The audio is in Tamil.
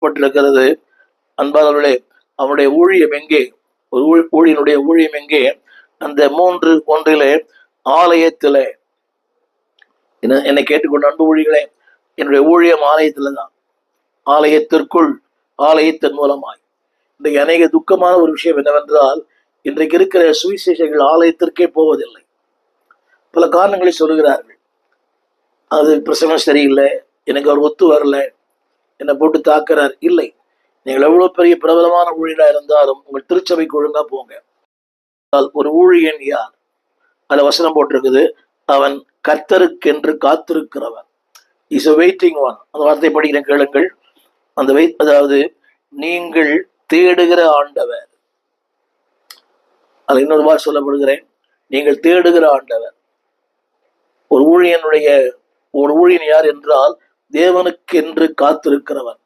பட்டிருக்கிறது. அன்பாளர்களே, அவனுடைய ஊழியம் எங்கே? ஒரு ஊழியனுடைய ஊழியம் எங்கே? அந்த 3:1 ஆலயத்திலே. என்னை கேட்டுக்கொண்ட அன்பு ஊழியர்களே, என்னுடைய ஊழியம் ஆலயத்துல தான். ஆலயத்திற்குள், ஆலயத்தின் மூலமாய். இன்றைக்கு அநேக துக்கமான ஒரு விஷயம் என்னவென்றால், இன்றைக்கு இருக்கிற சுவிசேஷங்கள் ஆலயத்திற்கே போவதில்லை. பல காரணங்களை சொல்லுகிறார்கள். அது பிரசங்கம் சரியில்லை, எனக்கு அவர் ஒத்து வரல, என்னை போட்டு தாக்குறார். இல்லை, நீங்கள் எவ்வளவு பெரிய பிரபலமான ஊழியரா இருந்தாலும் உங்கள் திருச்சபைக்கு ஒழுங்கா போங்க. ஒரு ஊழியன் யார்? அதுல வசனம் போட்டிருக்குது, அவன் கர்த்தருக்கென்று காத்திருக்கிறவன். Is a waiting one. அந்த வார்த்தை படிக்கிறேன், கேளுங்கள். அதாவது நீங்கள் தேடுகிற ஆண்டவர். அது இன்னொரு வார் சொல்லப்படுகிறேன், நீங்கள் தேடுகிற ஆண்டவர். ஒரு ஊழியன் யார் என்றால் தேவனுக்கென்று காத்திருக்கிறவன்.